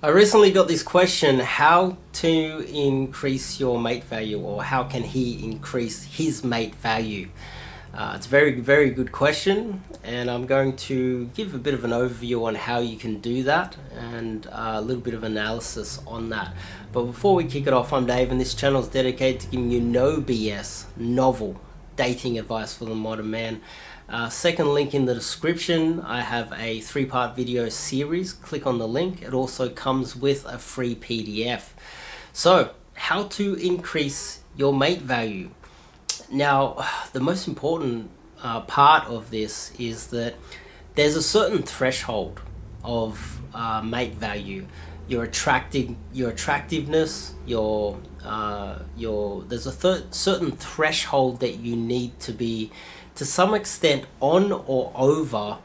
I recently got this question, how to increase your mate value, or how can he increase his mate value? It's a very good question, and I'm going to give a bit of an overview on how you can do that and a little bit of analysis on that. But before we kick it off, I'm Dave, and this channel is dedicated to giving you no BS, novel dating advice for the modern man. Second link in the description, I have a 3-part video series. Click on the link. It also comes with a free PDF. So, how to increase your mate value. Now, the most important part of this is that there's a certain threshold of mate value. Your attractiveness, there's a certain threshold that you need to be, to some extent, on or over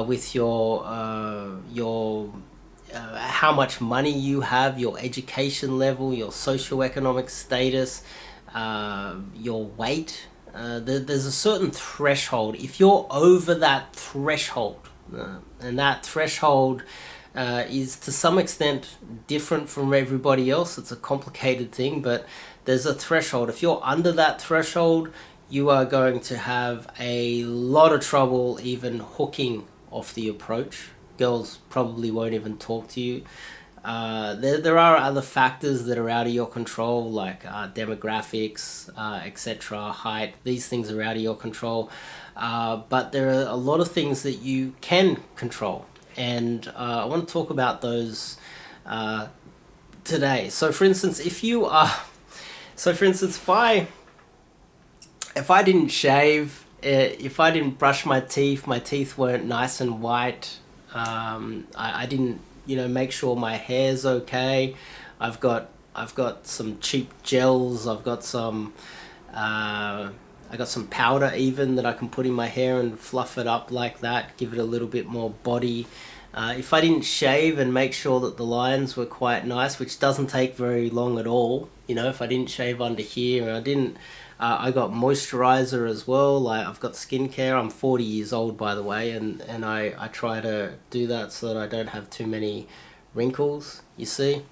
with your how much money you have, your education level, your socioeconomic status, your weight. There's a certain threshold. If you're over that threshold, and that threshold is to some extent different from everybody else. It's a complicated thing, but there's a threshold. If you're under that threshold, you are going to have a lot of trouble even hooking off the approach. Girls probably won't even talk to you. There are other factors that are out of your control, like demographics, etc., height. These things are out of your control, but there are a lot of things that you can control, and I want to talk about those today. So for instance, if I didn't shave, if I didn't brush my teeth weren't nice and white, I didn't, make sure my hair's okay. I've got some cheap gels. I got some powder even that I can put in my hair and fluff it up like that, give it a little bit more body. If I didn't shave and make sure that the lines were quite nice, which doesn't take very long at all, if I didn't shave under here, and I got moisturizer as well. Like, I've got skincare. I'm 40 years old, by the way, and I try to do that so that I don't have too many wrinkles, you see.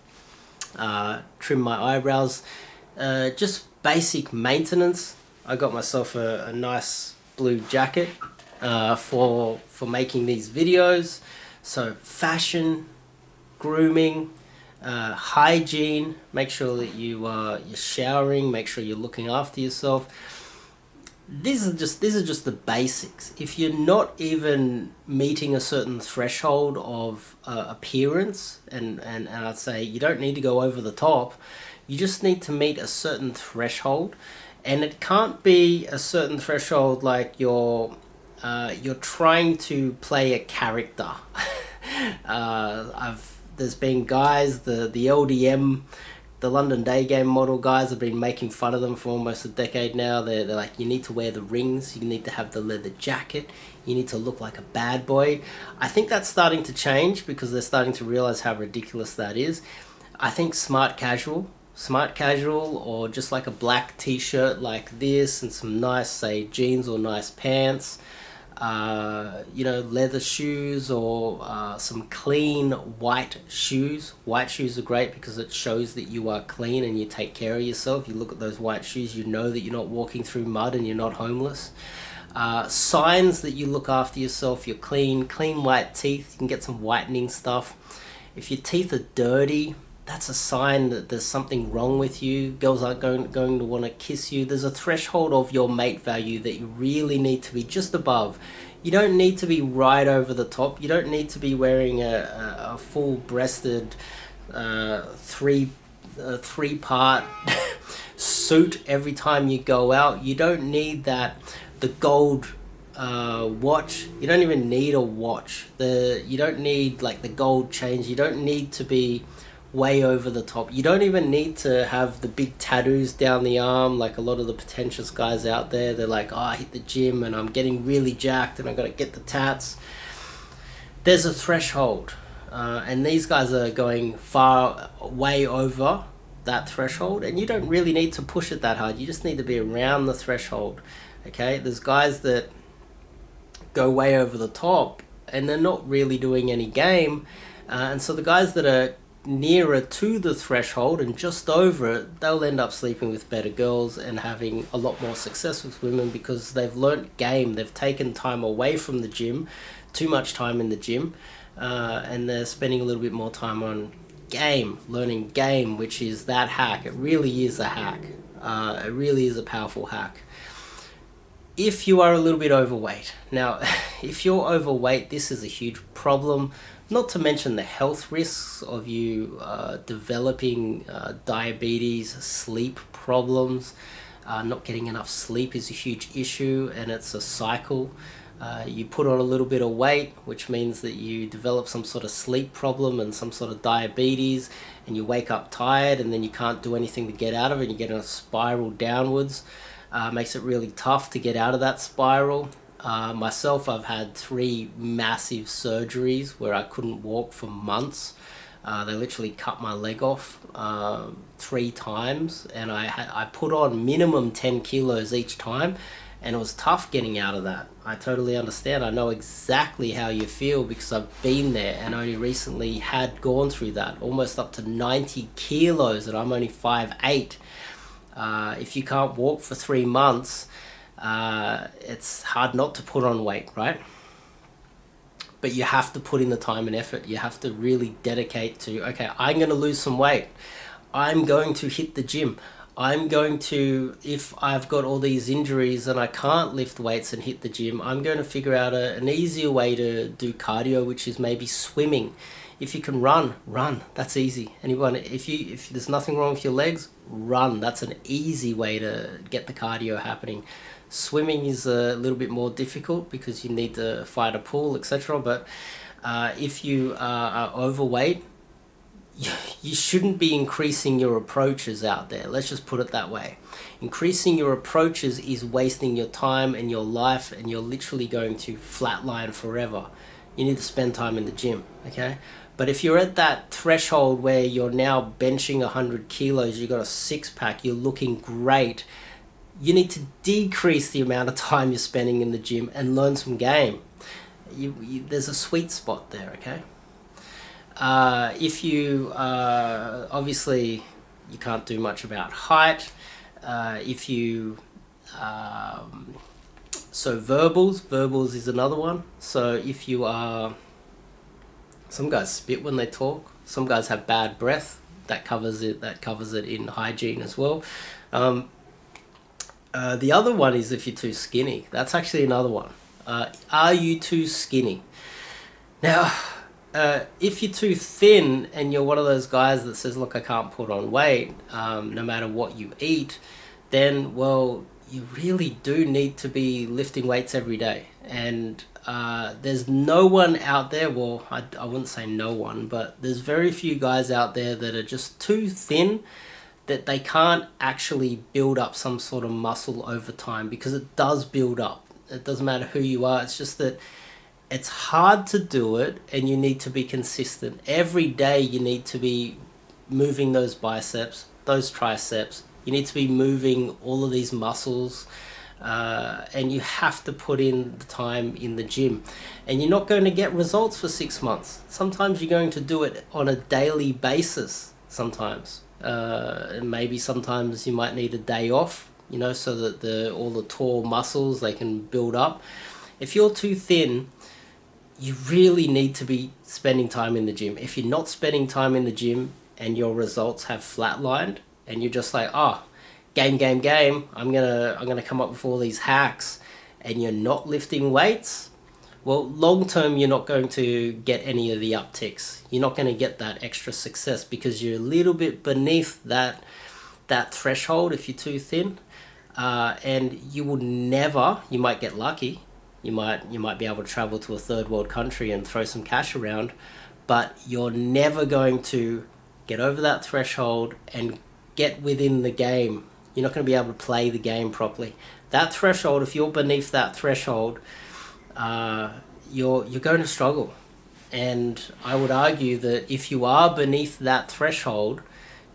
Trim my eyebrows. Just basic maintenance. I got myself a nice blue jacket for making these videos. So fashion, grooming, hygiene, make sure that you're showering, make sure you're looking after yourself. These are just the basics. If you're not even meeting a certain threshold of appearance, and I'd say you don't need to go over the top, you just need to meet a certain threshold, and it can't be a certain threshold like you're trying to play a character. There's been guys, the LDM, the London Daygame model guys, have been making fun of them for almost a decade now. They're like, you need to wear the rings, you need to have the leather jacket, you need to look like a bad boy. I think that's starting to change because they're starting to realize how ridiculous that is. I think smart casual, or just like a black t-shirt like this and some nice, say, jeans or nice pants, leather shoes, or some clean white shoes. White shoes are great because it shows that you are clean and you take care of yourself. You look at those white shoes, you know that you're not walking through mud and you're not homeless. Signs that you look after yourself, you're clean white teeth. You can get some whitening stuff. If your teeth are dirty, that's a sign that there's something wrong with you. Girls aren't going to want to kiss you. There's a threshold of your mate value that you really need to be just above. You don't need to be right over the top. You don't need to be wearing a full-breasted three-part suit every time you go out. You don't need that. The gold watch. You don't even need a watch. You don't need like the gold chains. You don't need to be way over the top. You don't even need to have the big tattoos down the arm like a lot of the pretentious guys out there. They're like, oh, I hit the gym and I'm getting really jacked and I gotta get the tats. There's a threshold, and these guys are going way over that threshold, and you don't really need to push it that hard. You just need to be around the threshold. Okay, there's guys that go way over the top and they're not really doing any game, And so the guys that are nearer to the threshold and just over it, they'll end up sleeping with better girls and having a lot more success with women because they've learnt game. They've taken time away from the gym, too much time in the gym, and they're spending a little bit more time on game, learning game, which is that hack. It really is a hack. It really is a powerful hack. If you are a little bit overweight, now if you're overweight, this is a huge problem, not to mention the health risks of you developing diabetes, sleep problems. Not getting enough sleep is a huge issue, and it's a cycle. You put on a little bit of weight, which means that you develop some sort of sleep problem and some sort of diabetes, and you wake up tired, and then you can't do anything to get out of it, and you get in a spiral downwards. Makes it really tough to get out of that spiral. Myself, I've had 3 massive surgeries where I couldn't walk for months. They literally cut my leg off 3 times, and I put on minimum 10 kilos each time, and it was tough getting out of that. I totally understand. I know exactly how you feel because I've been there and only recently had gone through that, almost up to 90 kilos, and I'm only 5'8". If you can't walk for 3 months, it's hard not to put on weight, right? But you have to put in the time and effort. You have to really dedicate to, okay, I'm going to lose some weight. I'm going to hit the gym. I'm going to, if I've got all these injuries and I can't lift weights and hit the gym, I'm going to figure out an easier way to do cardio, which is maybe swimming. If you can run, that's easy. Anyone, if there's nothing wrong with your legs, run. That's an easy way to get the cardio happening. Swimming is a little bit more difficult because you need to fight a pool, etc. But if you are overweight, you shouldn't be increasing your approaches out there. Let's just put it that way. Increasing your approaches is wasting your time and your life, and you're literally going to flatline forever. You need to spend time in the gym, okay? But if you're at that threshold where you're now benching 100 kilos, you've got a 6-pack, you're looking great, you need to decrease the amount of time you're spending in the gym and learn some game. There's a sweet spot there, okay? If you, obviously, you can't do much about height. If you, so verbals is another one. So if you are, some guys spit when they talk, some guys have bad breath, that covers it in hygiene as well. The other one is if you're too skinny. That's actually another one. Are you too skinny? Now, if you're too thin and you're one of those guys that says, look, I can't put on weight, no matter what you eat, then, well, you really do need to be lifting weights every day. And there's no one out there, well, I wouldn't say no one, but there's very few guys out there that are just too thin that they can't actually build up some sort of muscle over time, because it does build up. It doesn't matter who you are. It's just that it's hard to do it, and you need to be consistent. Every day you need to be moving those biceps, those triceps. You need to be moving all of these muscles, and you have to put in the time in the gym. And you're not going to get results for 6 months. Sometimes you're going to do it on a daily basis sometimes. And maybe sometimes you might need a day off, you know, so that all the tall muscles, they can build up. If you're too thin, you really need to be spending time in the gym. If you're not spending time in the gym and your results have flatlined, and you're just like, oh, game, I'm gonna come up with all these hacks, and you're not lifting weights, well, long term you're not going to get any of the upticks. You're not going to get that extra success because you're a little bit beneath that threshold if you're too thin, and you will never. You might get lucky. You might be able to travel to a third world country and throw some cash around, but you're never going to get over that threshold and get within the game. You're not going to be able to play the game properly. That threshold, if you're beneath that threshold, you're going to struggle. And I would argue that if you are beneath that threshold,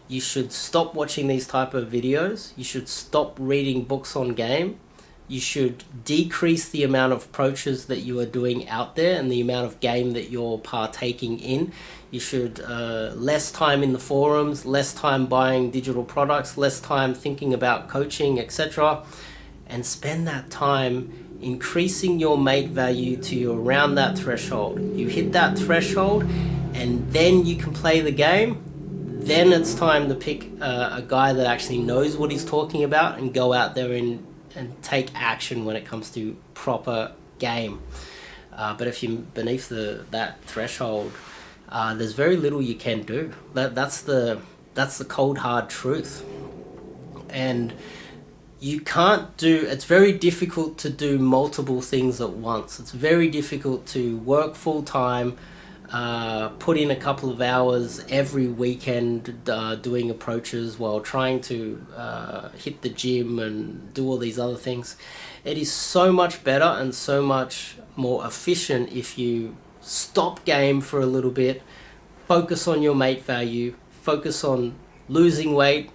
you should stop watching these type of videos. You should stop reading books on game, You should decrease the amount of approaches that you are doing out there and the amount of game that you're partaking in. You should less time in the forums, less time buying digital products, less time thinking about coaching, etc. And spend that time increasing your mate value to around that threshold. You hit that threshold and then you can play the game. Then it's time to pick a guy that actually knows what he's talking about and go out there and take action when it comes to proper game. But if you're beneath that threshold, there's very little you can do. That's the cold hard truth. And you can't do, it's very difficult to do multiple things at once. It's very difficult to work full time, put in a couple of hours every weekend doing approaches while trying to hit the gym and do all these other things. It is so much better and so much more efficient if you stop game for a little bit, focus on your mate value, focus on losing weight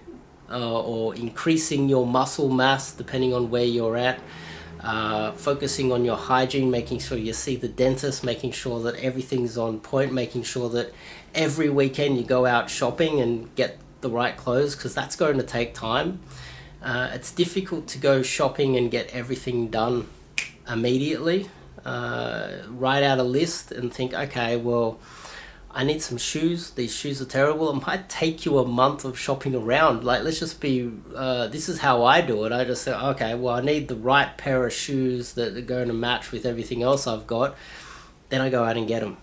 or increasing your muscle mass depending on where you're at. Focusing on your hygiene, making sure you see the dentist, making sure that everything's on point, making sure that every weekend you go out shopping and get the right clothes, because that's going to take time. It's difficult to go shopping and get everything done immediately. Write out a list and think, okay, well, I need some shoes. These shoes are terrible. It might take you a month of shopping around. Like, let's just be, this is how I do it. I just say, okay, well, I need the right pair of shoes that are going to match with everything else I've got. Then I go out and get them.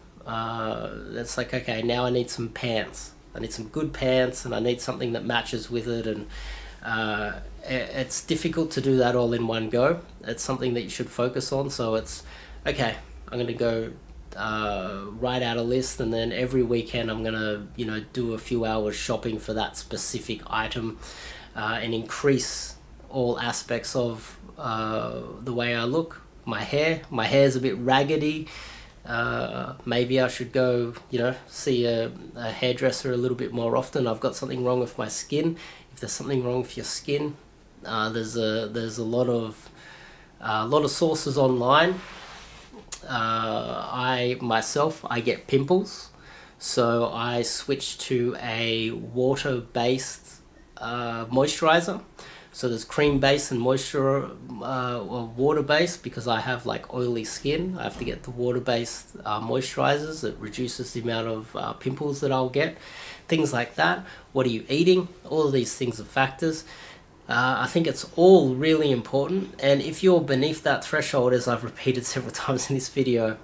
It's like, okay, now I need some pants. I need some good pants and I need something that matches with it. And it's difficult to do that all in one go. It's something that you should focus on. So it's, okay, I'm going to go write out a list, and then every weekend I'm gonna do a few hours shopping for that specific item, and increase all aspects of the way I look. My hair's a bit raggedy. Maybe I should go see a hairdresser a little bit more often. I've got something wrong with my skin. If there's something wrong with your skin, there's a lot of sources online. I get pimples, so I switched to a water-based moisturizer. So there's cream-based and water-based, because I have like oily skin. I have to get the water-based moisturizers. It reduces the amount of pimples that I'll get. Things like that. What are you eating? All of these things are factors. I think it's all really important, and if you're beneath that threshold, as I've repeated several times in this video,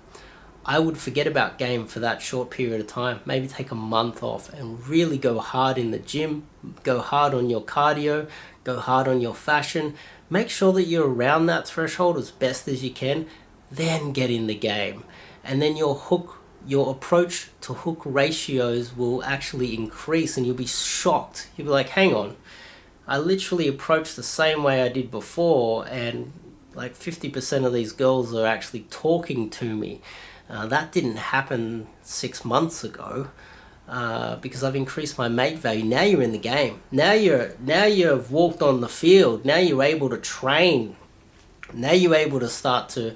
I would forget about game for that short period of time. Maybe take a month off and really go hard in the gym, go hard on your cardio, go hard on your fashion. Make sure that you're around that threshold as best as you can, then get in the game. And then your approach to hook ratios will actually increase, and you'll be shocked. You'll be like, hang on, I literally approached the same way I did before, and like 50% of these girls are actually talking to me. That didn't happen 6 months ago, because I've increased my mate value. Now you're in the game. Now you've walked on the field. Now you're able to train. Now you're able to start to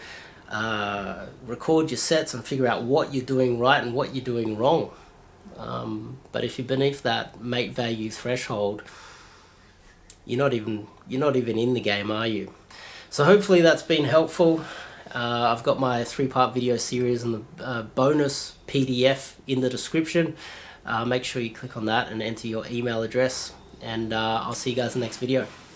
record your sets and figure out what you're doing right and what you're doing wrong. But if you're beneath that mate value threshold, you're not even in the game, are you? So hopefully that's been helpful. I've got my 3-part video series and the bonus PDF in the description. Make sure you click on that and enter your email address, and I'll see you guys in the next video.